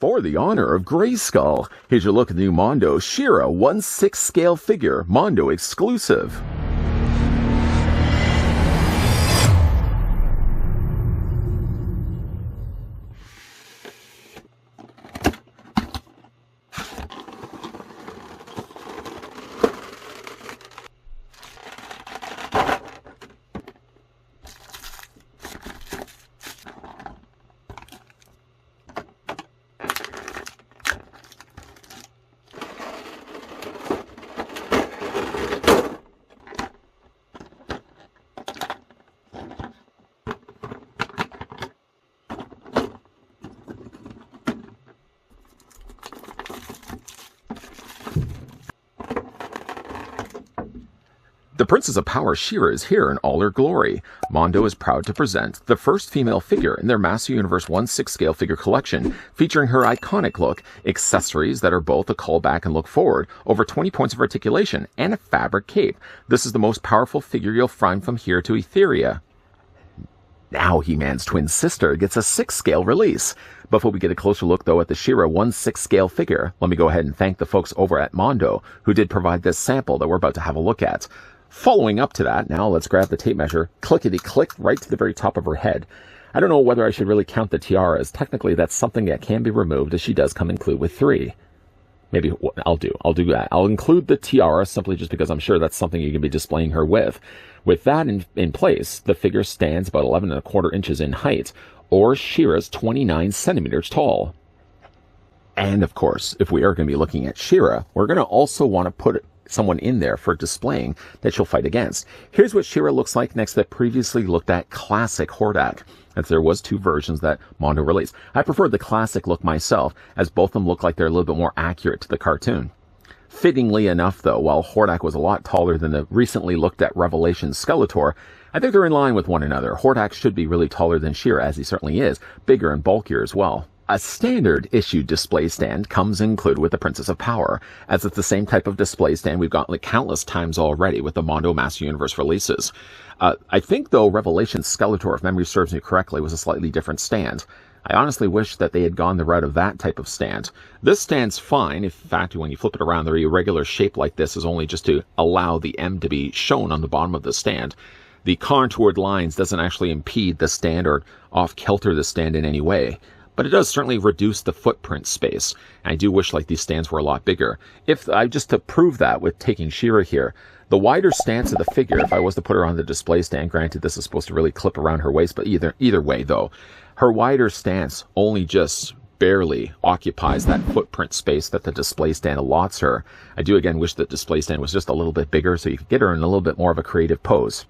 For the honor of Grayskull, here's your look at the new Mondo She-Ra 1/6 scale figure, Mondo exclusive. The Princess of Power She-Ra is here in all her glory. Mondo is proud to present the first female figure in their Master Universe 1/6 scale figure collection, featuring her iconic look, accessories that are both a callback and look forward, over 20 points of articulation, and a fabric cape. This is the most powerful figure you'll find from here to Etheria. Now He-Man's twin sister gets a 6 scale release. Before we get a closer look, though, at the She-Ra 1/6 scale figure, let me go ahead and thank the folks over at Mondo, who did provide this sample that we're about to have a look at. Following up to that, now let's grab the tape measure, clickety-click right to the very top of her head. I don't know whether I should really count the tiaras. Technically, that's something that can be removed, as she does come included with 3. Maybe I'll do that. I'll include the tiara simply just because I'm sure that's something you can be displaying her with. With that in place, the figure stands about 11¼ inches in height, or She-Ra's 29 centimeters tall. And of course, if we are going to be looking at She-Ra, we're going to also want to put someone in there for displaying that she'll fight against. Here's what She-Ra looks like next to the previously looked at classic Hordak, as there was 2 versions that Mondo released. I prefer the classic look myself, as both of them look like they're a little bit more accurate to the cartoon. Fittingly enough, though, while Hordak was a lot taller than the recently looked at Revelation Skeletor, I think they're in line with one another. Hordak should be really taller than She-Ra, as he certainly is, bigger and bulkier as well. A standard issue display stand comes included with the Princess of Power, as it's the same type of display stand we've gotten countless times already with the Mondo Master Universe releases. I think, though, Revelation Skeletor, if memory serves me correctly, was a slightly different stand. I honestly wish that they had gone the route of that type of stand. This stand's fine. In fact, when you flip it around, the irregular shape like this is only just to allow the M to be shown on the bottom of the stand. The contoured lines doesn't actually impede the stand or off-kilter the stand in any way. But it does certainly reduce the footprint space. And I do wish these stands were a lot bigger. Just to prove that with taking She-Ra here, the wider stance of the figure, if I was to put her on the display stand, granted this is supposed to really clip around her waist, but either way though, her wider stance only just barely occupies that footprint space that the display stand allots her. I do again wish the display stand was just a little bit bigger so you could get her in a little bit more of a creative pose.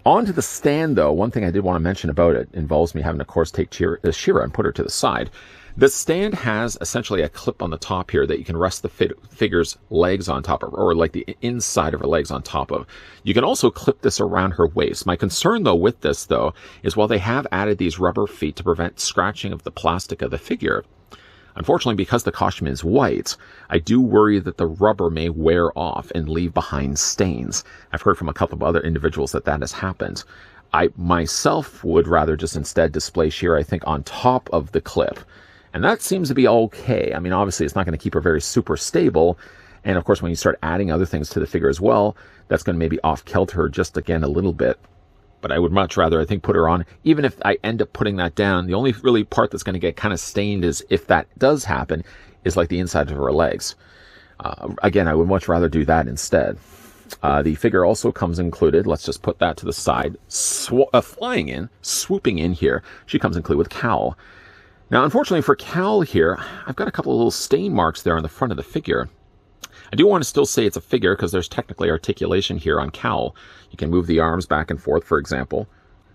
On to the stand, though, one thing I did want to mention about it involves me having, of course, take She-Ra and put her to the side. The stand has essentially a clip on the top here that you can rest the figure's legs on top of, or like the inside of her legs on top of. You can also clip this around her waist. My concern, though, with this, though, is while they have added these rubber feet to prevent scratching of the plastic of the figure, unfortunately, because the costume is white, I do worry that the rubber may wear off and leave behind stains. I've heard from a couple of other individuals that has happened. I myself would rather just instead display She-Ra, I think, on top of the clip. And that seems to be okay. I mean, obviously, it's not going to keep her very super stable. And of course, when you start adding other things to the figure as well, that's going to maybe off-kilter her just again a little bit. But I would much rather, I think, put her on. Even if I end up putting that down, the only really part that's going to get kind of stained is, if that does happen, is like the inside of her legs. Again, I would much rather do that instead. The figure also comes included. Let's just put that to the side. Swooping in here, she comes included with Kowl. Now, unfortunately for Kowl here, I've got a couple of little stain marks there on the front of the figure. I do want to still say it's a figure because there's technically articulation here on Kowl. You can move the arms back and forth, for example.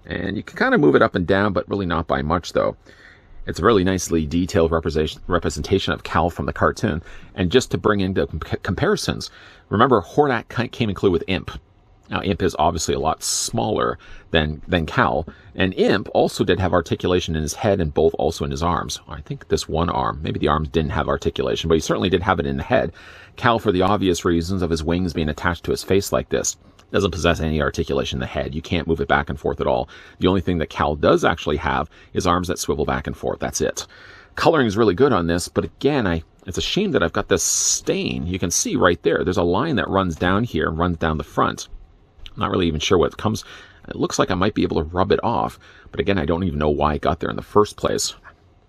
And you can kind of move it up and down, but really not by much, though. It's a really nicely detailed representation of Kowl from the cartoon. And just to bring into comparisons, remember Hordak came included with Imp. Now, Imp is obviously a lot smaller than Kowl. And Imp also did have articulation in his head and both also in his arms. I think this one arm, maybe the arms didn't have articulation, but he certainly did have it in the head. Kowl, for the obvious reasons of his wings being attached to his face like this, doesn't possess any articulation in the head. You can't move it back and forth at all. The only thing that Kowl does actually have is arms that swivel back and forth. That's it. Coloring is really good on this, but again, it's a shame that I've got this stain. You can see right there, there's a line that runs down here and runs down the front. I'm not really even sure what comes. It looks like I might be able to rub it off, but again, I don't even know why it got there in the first place.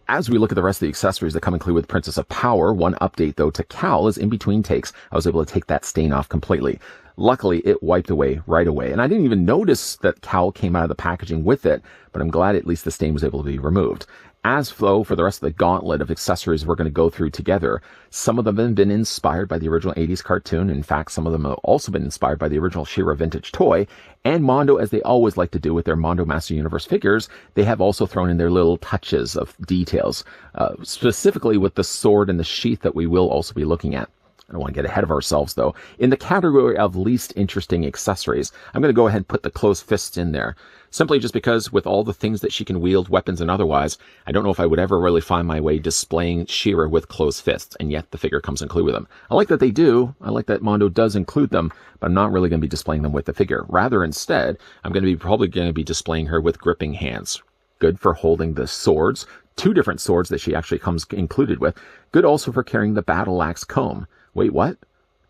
As we look at the rest of the accessories that come included with Princess of Power, one update though to Kowl is in between takes, I was able to take that stain off completely. Luckily, it wiped away right away, and I didn't even notice that Kowl came out of the packaging with it, but I'm glad at least the stain was able to be removed. As though for the rest of the gauntlet of accessories we're going to go through together, some of them have been inspired by the original 80s cartoon. In fact, some of them have also been inspired by the original She-Ra vintage toy. And Mondo, as they always like to do with their Mondo Master Universe figures, they have also thrown in their little touches of details, specifically with the sword and the sheath that we will also be looking at. I don't want to get ahead of ourselves, though. In the category of least interesting accessories, I'm going to go ahead and put the closed fists in there. Simply just because with all the things that she can wield, weapons and otherwise, I don't know if I would ever really find my way displaying She-Ra with closed fists, and yet the figure comes included with them. I like that they do. I like that Mondo does include them, but I'm not really going to be displaying them with the figure. Rather, instead, I'm probably going to be displaying her with gripping hands. Good for holding the swords, 2 different swords that she actually comes included with. Good also for carrying the battle axe comb. Wait, what?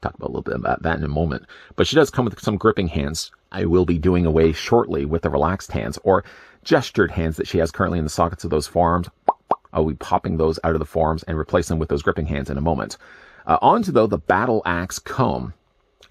Talk about a little bit about that in a moment. But she does come with some gripping hands. I will be doing away shortly with the relaxed hands or gestured hands that she has currently in the sockets of those forearms. I'll be popping those out of the forearms and replace them with those gripping hands in a moment. On to, though, the battle axe comb.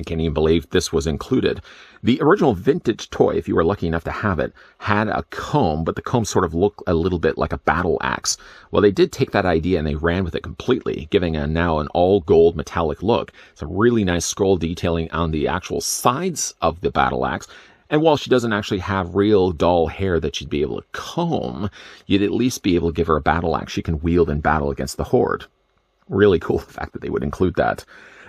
I can't even believe this was included. The original vintage toy, if you were lucky enough to have it, had a comb, but the comb sort of looked a little bit like a battle axe. Well, they did take that idea and they ran with it completely, giving now an all-gold metallic look. Some really nice scroll detailing on the actual sides of the battle axe. And while she doesn't actually have real dull hair that she'd be able to comb, you'd at least be able to give her a battle axe she can wield in battle against the Horde. Really cool the fact that they would include that.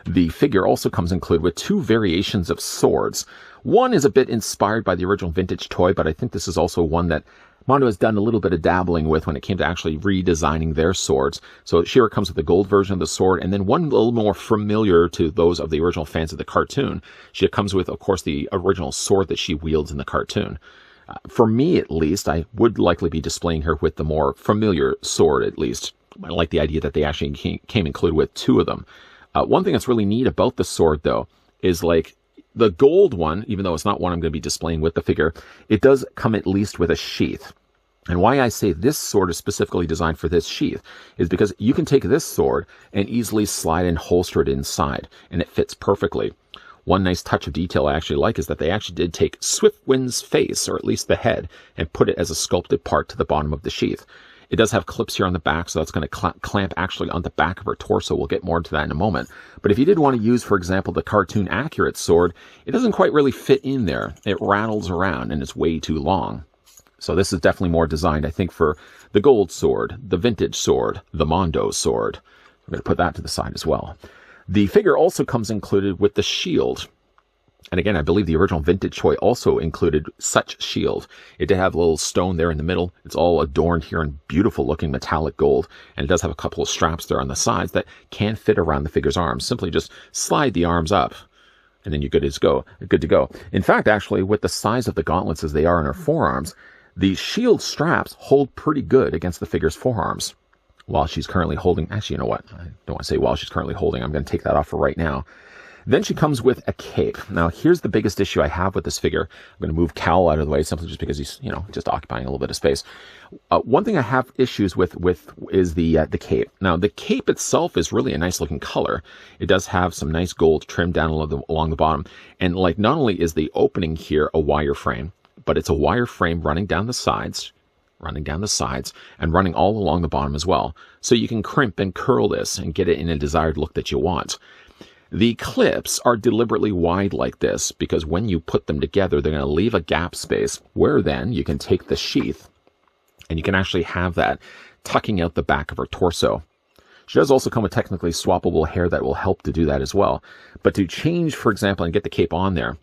The figure also comes included with 2 variations of swords. One is a bit inspired by the original vintage toy, but I think this is also one that Mondo has done a little bit of dabbling with when it came to actually redesigning their swords. So She-Ra comes with the gold version of the sword, and then one a little more familiar to those of the original fans of the cartoon. She comes with, of course, the original sword that she wields in the cartoon. For me, at least, I would likely be displaying her with the more familiar sword, at least. I like the idea that they actually came included with 2 of them. One thing that's really neat about the sword, though, is like the gold one, even though it's not one I'm going to be displaying with the figure, it does come at least with a sheath. And why I say this sword is specifically designed for this sheath is because you can take this sword and easily slide and holster it inside, and it fits perfectly. One nice touch of detail I actually like is that they actually did take Swiftwind's face, or at least the head, and put it as a sculpted part to the bottom of the sheath. It does have clips here on the back, so that's going to clamp actually on the back of her torso. We'll get more into that in a moment. But if you did want to use, for example, the cartoon accurate sword, it doesn't quite really fit in there. It rattles around and it's way too long. So this is definitely more designed, I think, for the gold sword, the vintage sword, the Mondo sword. I'm going to put that to the side as well. The figure also comes included with the shield. And again, I believe the original vintage toy also included such shield. It did have a little stone there in the middle. It's all adorned here in beautiful looking metallic gold. And it does have a couple of straps there on the sides that can fit around the figure's arms. Simply just slide the arms up and then you're good to go. In fact, actually, with the size of the gauntlets as they are in her forearms, the shield straps hold pretty good against the figure's forearms. While she's currently holding, actually, you know what? I don't want to say while she's currently holding. I'm going to take that off for right now. Then she comes with a cape. Now, here's the biggest issue I have with this figure. I'm going to move Kowl out of the way simply just because he's, just occupying a little bit of space. One thing I have issues with is the cape. Now, the cape itself is really a nice looking color. It does have some nice gold trim down along the bottom. And like, not only is the opening here a wire frame, but it's a wire frame running down the sides, and running all along the bottom as well. So you can crimp and curl this and get it in a desired look that you want. The clips are deliberately wide like this because when you put them together, they're going to leave a gap space where then you can take the sheath and you can actually have that tucking out the back of her torso. She does also come with technically swappable hair that will help to do that as well. But to change, for example, and get the cape on there,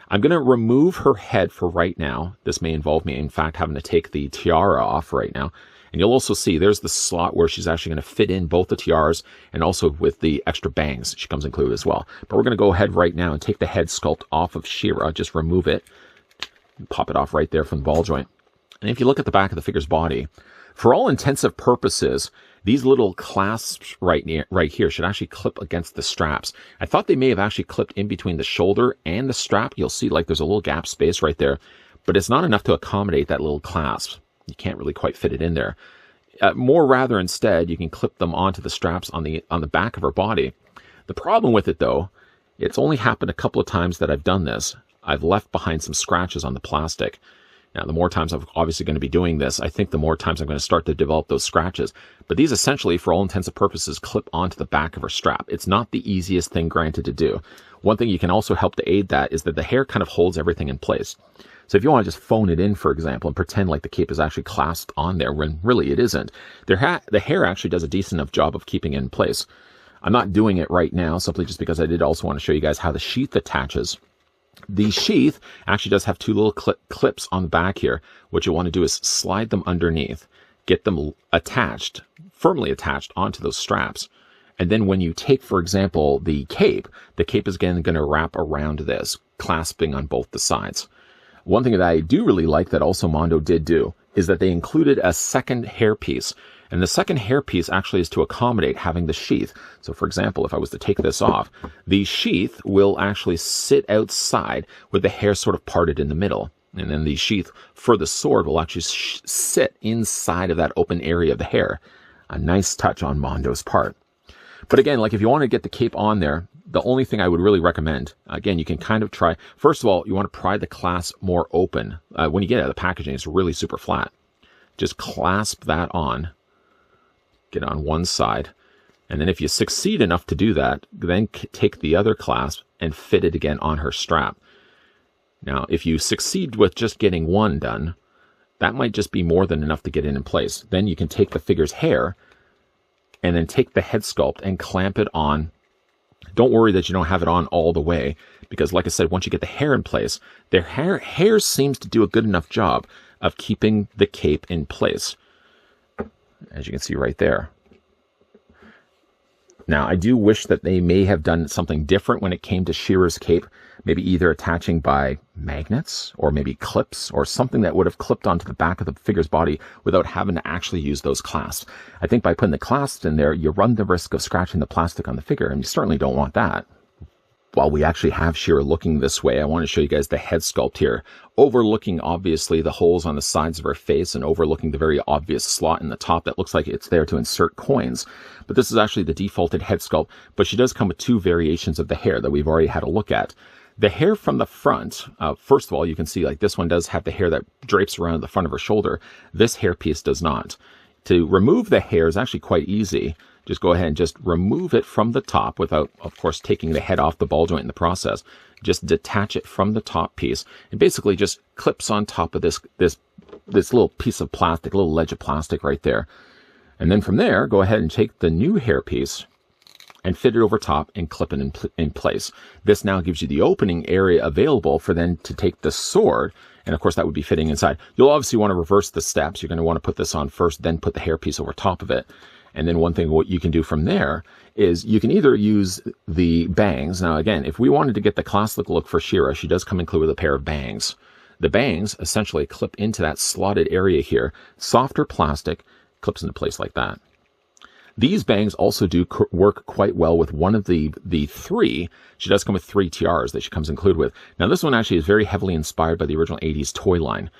I'm going to remove her head for right now. This may involve me, in fact, having to take the tiara off right now. And you'll also see there's the slot where she's actually going to fit in both the tiaras and also with the extra bangs she comes included as well. But we're going to go ahead right now and take the head sculpt off of She-Ra. Just remove it. Pop it off right there from the ball joint. And if you look at the back of the figure's body, For all intensive purposes, these little clasps right here should actually clip against the straps. I thought they may have actually clipped in between the shoulder and the strap. You'll see like there's a little gap space right there, but it's not enough to accommodate that little clasp. You can't really quite fit it in there. More rather, instead, you can clip them onto the straps on the back of her body. The problem with it, though, it's only happened a couple of times that I've done this. I've left behind some scratches on the plastic. Now, the more times I'm obviously going to be doing this, I think the more times I'm going to start to develop those scratches. But these essentially, for all intents and purposes, clip onto the back of her strap. It's not the easiest thing, granted, to do. One thing you can also help to aid that is that the hair kind of holds everything in place. So if you want to just phone it in, for example, and pretend like the cape is actually clasped on there, when really it isn't, the hair actually does a decent enough job of keeping it in place. I'm not doing it right now, simply just because I did also want to show you guys how the sheath attaches. The sheath actually does have two little clips on the back here. What you want to do is slide them underneath, get them attached, firmly attached onto those straps. And then when you take, for example, the cape is again going to wrap around this, clasping on both the sides. One thing that I do really like that also Mondo did do is that they included a second hairpiece. And the second hairpiece actually is to accommodate having the sheath. So for example, if I was to take this off, the sheath will actually sit outside with the hair sort of parted in the middle. And then the sheath for the sword will actually sit inside of that open area of the hair. A nice touch on Mondo's part. But again, like if you want to get the cape on there, the only thing I would really recommend, again, you can kind of try, first of all, you want to pry the clasp more open. When you get out of the packaging, it's really super flat. Just clasp that on. Get on one side, and then if you succeed enough to do that, then take the other clasp and fit it again on her strap. Now, if you succeed with just getting one done, that might just be more than enough to get it in place. Then you can take the figure's hair and then take the head sculpt and clamp it on. Don't worry that you don't have it on all the way, because like I said, once you get the hair in place, their hair seems to do a good enough job of keeping the cape in place, as you can see right there. Now, I do wish that they may have done something different when it came to She-Ra's cape, maybe either attaching by magnets or maybe clips or something that would have clipped onto the back of the figure's body without having to actually use those clasps. I think by putting the clasps in there, you run the risk of scratching the plastic on the figure, and you certainly don't want that. While we actually have She-Ra looking this way, I want to show you guys the head sculpt here, overlooking obviously the holes on the sides of her face and overlooking the very obvious slot in the top that looks like it's there to insert coins. But this is actually the defaulted head sculpt, but she does come with two variations of the hair that we've already had a look at. The hair from the front, first of all, you can see like this one does have the hair that drapes around the front of her shoulder. This hairpiece does not. To remove the hair is actually quite easy. Just go ahead and just remove it from the top without, of course, taking the head off the ball joint in the process. Just detach it from the top piece. It basically just clips on top of this little piece of plastic, little ledge of plastic right there. And then from there, go ahead and take the new hair piece and fit it over top and clip it in place. This now gives you the opening area available for then to take the sword, and of course that would be fitting inside. You'll obviously want to reverse the steps. You're going to want to put this on first, then put the hair piece over top of it. And then one thing what you can do from there is you can either use the bangs. Now again, if we wanted to get the classic look for She-Ra, she does come included with a pair of bangs. The bangs essentially clip into that slotted area here. Softer plastic, clips into place like that. These bangs also do work quite well with one of the three. She does come with 3 tiaras that she comes included with. Now this one actually is very heavily inspired by the original 80s toy line.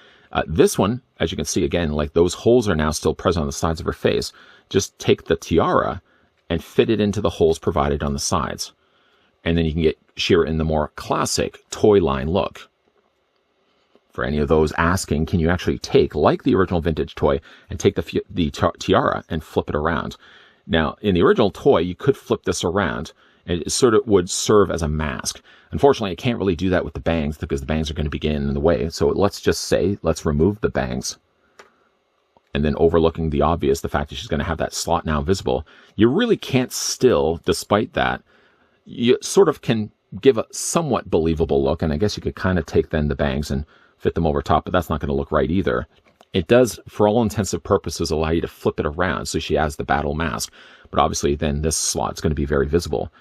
This one, as you can see again, like those holes are now still present on the sides of her face. Just take the tiara and fit it into the holes provided on the sides. And then you can get She-Ra in the more classic toy line look. For any of those asking, can you actually take, like the original vintage toy, and take the tiara and flip it around? Now, in the original toy, you could flip this around, and it sort of would serve as a mask. Unfortunately, I can't really do that with the bangs, because the bangs are going to be getting in the way. So let's just say, let's remove the bangs. And then overlooking the obvious, the fact that she's going to have that slot now visible, you really can't still, despite that, you sort of can give a somewhat believable look. And I guess you could kind of take then the bangs and fit them over top, but that's not going to look right either. It does, for all intensive purposes, allow you to flip it around so she has the battle mask. But obviously then this slot's going to be very visible.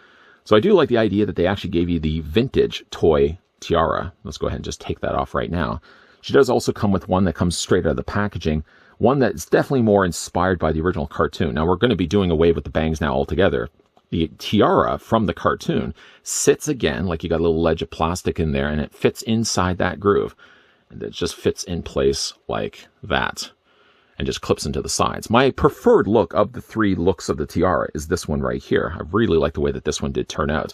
So I do like the idea that they actually gave you the vintage toy tiara. Let's go ahead and just take that off right now. She does also come with one that comes straight out of the packaging, one that's definitely more inspired by the original cartoon. Now, we're going to be doing away with the bangs now altogether. The tiara from the cartoon sits again, like you got a little ledge of plastic in there, and it fits inside that groove. And it just fits in place like that, and just clips into the sides. My preferred look of the three looks of the tiara is this one right here. I really like the way that this one did turn out.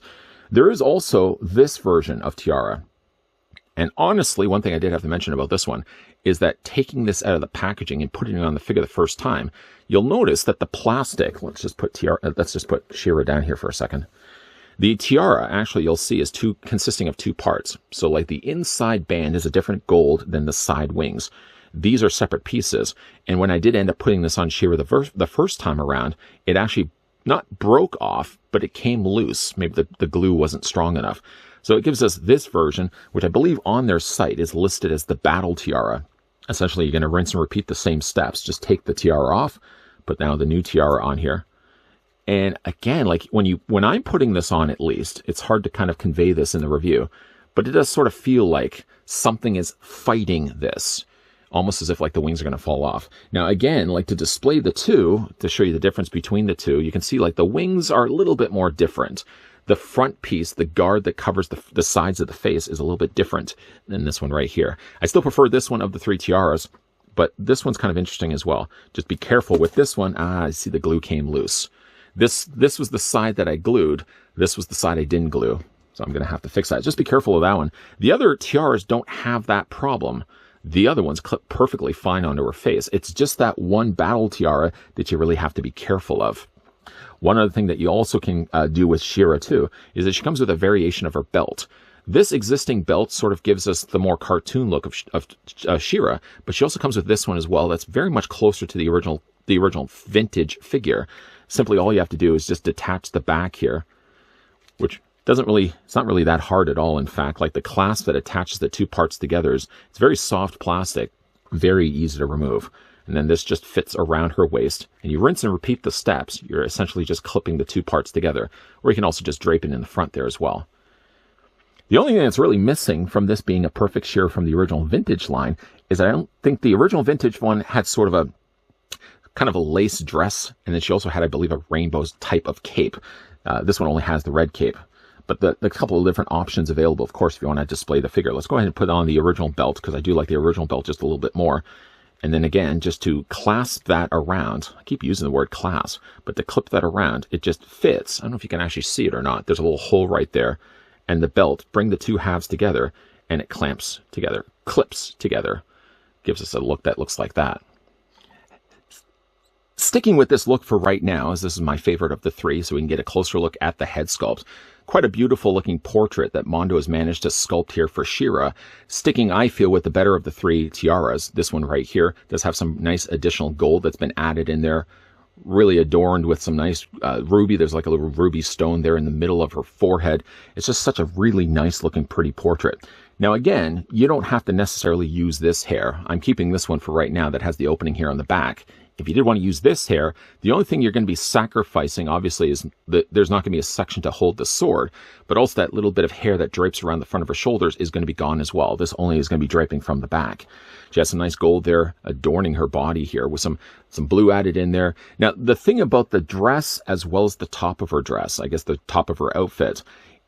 There is also this version of tiara. And honestly, one thing I did have to mention about this one is that taking this out of the packaging and putting it on the figure the first time, you'll notice that the plastic, let's just put She-Ra down here for a second. The tiara, actually, you'll see, is consisting of two parts. So like the inside band is a different gold than the side wings. These are separate pieces. And when I did end up putting this on She-Ra the first time around, it actually not broke off, but it came loose. Maybe the glue wasn't strong enough. So it gives us this version, which I believe on their site is listed as the Battle Tiara. Essentially, you're going to rinse and repeat the same steps. Just take the tiara off, put now the new tiara on here. And again, like when I'm putting this on, at least, it's hard to kind of convey this in the review, but it does sort of feel like something is fighting this, almost as if like the wings are going to fall off. Now, again, like to display the two, to show you the difference between the two, you can see like the wings are a little bit more different. The front piece, the guard that covers the sides of the face, is a little bit different than this one right here. I still prefer this one of the three tiaras, but this one's kind of interesting as well. Just be careful with this one. I see the glue came loose. This was the side that I glued. This was the side I didn't glue. So I'm going to have to fix that. Just be careful of that one. The other tiaras don't have that problem. The other ones clip perfectly fine onto her face. It's just that one battle tiara that you really have to be careful of. One other thing that you also can do with She-Ra too is that she comes with a variation of her belt. This existing belt sort of gives us the more cartoon look of She-Ra, but she also comes with this one as well. That's very much closer to the original vintage figure. Simply all you have to do is just detach the back here, which it's not really that hard at all. In fact, like the clasp that attaches the two parts together it's very soft plastic, very easy to remove. And then this just fits around her waist, and you rinse and repeat the steps. You're essentially just clipping the two parts together, or you can also just drape it in the front there as well. The only thing that's really missing from this being a perfect She-Ra from the original vintage line is I don't think the original vintage one had sort of a kind of a lace dress, and then she also had, I believe, a rainbow type of cape. This one only has the red cape. But the couple of different options available, of course, if you want to display the figure. Let's go ahead and put on the original belt, because I do like the original belt just a little bit more. And then again, just to clasp that around, I keep using the word clasp, but to clip that around, it just fits. I don't know if you can actually see it or not. There's a little hole right there. And the belt, bring the two halves together, and it clamps together, clips together. Gives us a look that looks like that. Sticking with this look for right now, as this is my favorite of the three, so we can get a closer look at the head sculpt. Quite a beautiful looking portrait that Mondo has managed to sculpt here for She-Ra. Sticking, I feel, with the better of the three tiaras. This one right here does have some nice additional gold that's been added in there. Really adorned with some nice ruby. There's like a little ruby stone there in the middle of her forehead. It's just such a really nice looking pretty portrait. Now again, you don't have to necessarily use this hair. I'm keeping this one for right now that has the opening here on the back. If you did want to use this hair, the only thing you're going to be sacrificing, obviously, is that there's not going to be a section to hold the sword, but also that little bit of hair that drapes around the front of her shoulders is going to be gone as well. This only is going to be draping from the back. She has some nice gold there adorning her body here with some blue added in there. Now, the thing about the dress as well as the top of her dress, I guess the top of her outfit,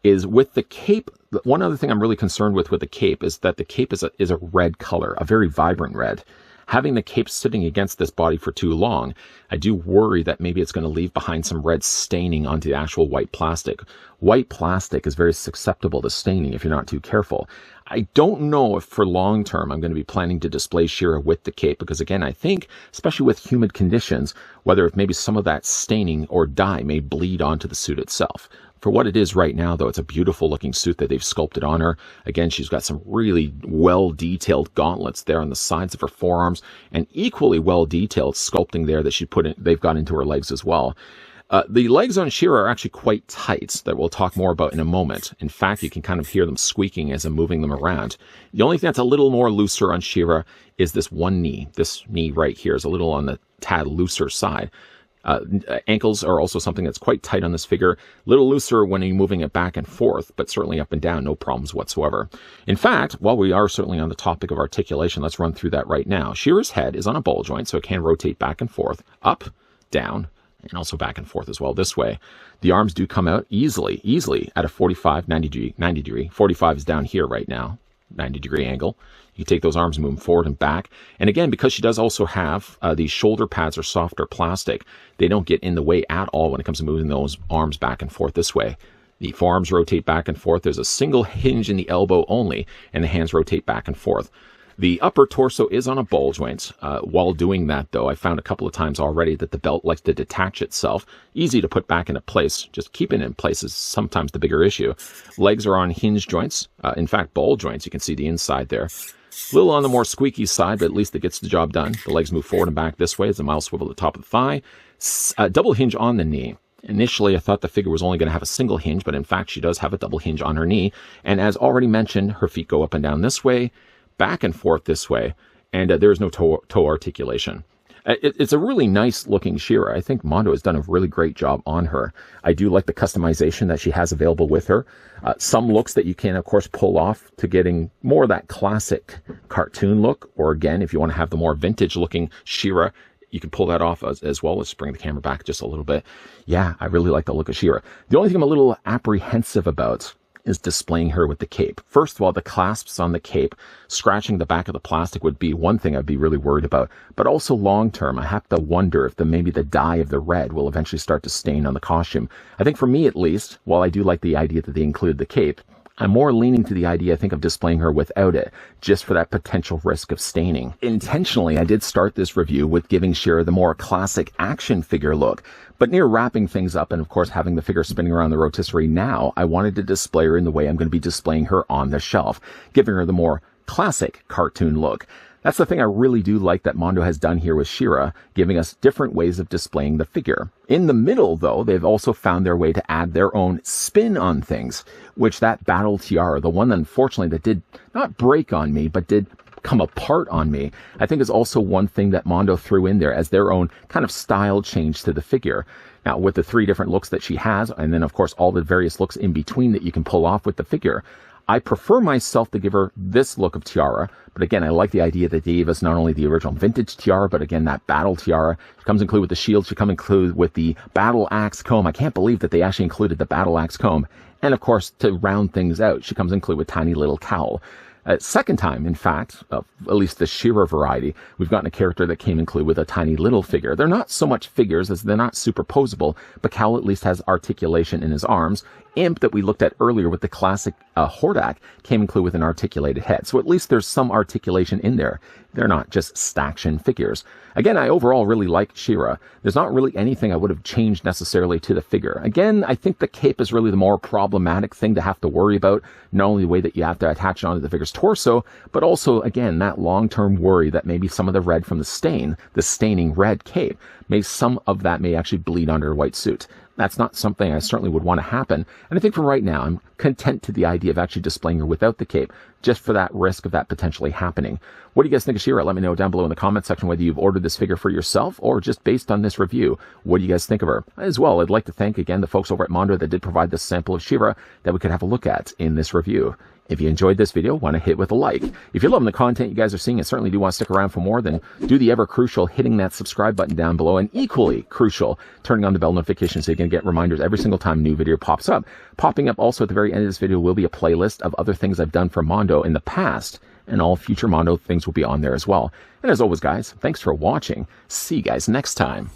is with the cape. One other thing I'm really concerned with the cape is that the cape is a red color, a very vibrant red. Having the cape sitting against this body for too long, I do worry that maybe it's going to leave behind some red staining onto the actual white plastic. White plastic is very susceptible to staining if you're not too careful. I don't know if for long term I'm going to be planning to display She-Ra with the cape, because again, I think, especially with humid conditions, whether if maybe some of that staining or dye may bleed onto the suit itself. For what it is right now, though, it's a beautiful looking suit that they've sculpted on her. Again, she's got some really well-detailed gauntlets there on the sides of her forearms, and equally well-detailed sculpting there that they've got into her legs as well. The legs on She-Ra are actually quite tight, that we'll talk more about in a moment. In fact, you can kind of hear them squeaking as I'm moving them around. The only thing that's a little more looser on She-Ra is this one knee. This knee right here is a little on the tad looser side. Ankles are also something that's quite tight on this figure. A little looser when you're moving it back and forth, but certainly up and down, no problems whatsoever. In fact, while we are certainly on the topic of articulation, let's run through that right now. Shira's head is on a ball joint, so it can rotate back and forth, up, down, and also back and forth as well this way. The arms do come out easily at a 45, 90 degree. 45 is down here right now, 90-degree angle. You take those arms and move them forward and back. And again, because she does also have these shoulder pads are softer plastic, they don't get in the way at all when it comes to moving those arms back and forth this way. The forearms rotate back and forth. There's a single hinge in the elbow only, and the hands rotate back and forth. The upper torso is on a ball joint. While doing that, though, I found a couple of times already that the belt likes to detach itself. Easy to put back into place. Just keeping it in place is sometimes the bigger issue. Legs are on hinge joints. In fact, ball joints. You can see the inside there. A little on the more squeaky side, but at least it gets the job done. The legs move forward and back this way as a mild swivel at the top of the thigh. Double hinge on the knee. Initially, I thought the figure was only going to have a single hinge, but in fact, she does have a double hinge on her knee. And as already mentioned, her feet go up and down this way, back and forth this way, and there is no toe articulation. It's a really nice looking She-Ra. I think Mondo has done a really great job on her. I do like the customization that she has available with her. Some looks that you can, of course, pull off to getting more of that classic cartoon look, or again, if you want to have the more vintage looking She-Ra, you can pull that off as well. Let's bring the camera back just a little bit. Yeah, I really like the look of She-Ra. The only thing I'm a little apprehensive about is displaying her with the cape. First of all, the clasps on the cape, scratching the back of the plastic would be one thing I'd be really worried about. But also long term, I have to wonder if maybe the dye of the red will eventually start to stain on the costume. I think for me at least, while I do like the idea that they include the cape, I'm more leaning to the idea, I think, of displaying her without it, just for that potential risk of staining. Intentionally, I did start this review with giving She-Ra the more classic action figure look, but near wrapping things up and, of course, having the figure spinning around the rotisserie now, I wanted to display her in the way I'm going to be displaying her on the shelf, giving her the more classic cartoon look. That's the thing I really do like that Mondo has done here with She-Ra, giving us different ways of displaying the figure. In the middle, though, they've also found their way to add their own spin on things, which that battle tiara, the one unfortunately that did not break on me, but did come apart on me, I think is also one thing that Mondo threw in there as their own kind of style change to the figure. Now, with the 3 different looks that she has, and then, of course, all the various looks in between that you can pull off with the figure, I prefer myself to give her this look of tiara, but again, I like the idea that they gave us not only the original vintage tiara, but again, that battle tiara. She comes included with the shield, she comes included with the battle axe comb. I can't believe that they actually included the battle axe comb. And of course, to round things out, she comes included with tiny little cowl. Second time, in fact, at least the She-Ra variety, we've gotten a character that came included with a tiny little figure. They're not so much figures as they're not superposable, but Kowl at least has articulation in his arms. Imp that we looked at earlier with the classic Hordak came included with an articulated head. So at least there's some articulation in there. They're not just staction figures. Again, I overall really like She-Ra. There's not really anything I would have changed necessarily to the figure. Again, I think the cape is really the more problematic thing to have to worry about. Not only the way that you have to attach it onto the figure's torso, but also, again, that long-term worry that maybe some of the red from the staining red cape, some of that may actually bleed onto her white suit. That's not something I certainly would want to happen. And I think for right now, I'm content to the idea of actually displaying her without the cape, just for that risk of that potentially happening. What do you guys think of She-Ra? Let me know down below in the comment section whether you've ordered this figure for yourself or just based on this review. What do you guys think of her? As well, I'd like to thank again the folks over at Mondo that did provide this sample of She-Ra that we could have a look at in this review. If you enjoyed this video, want to hit with a like. If you're loving the content you guys are seeing and certainly do want to stick around for more, then do the ever crucial hitting that subscribe button down below, and equally crucial, turning on the bell notification so you can get reminders every single time a new video pops up. Popping up also at the very end of this video will be a playlist of other things I've done for Mondo in the past, and all future Mondo things will be on there as well. And as always, guys, thanks for watching. See you guys next time.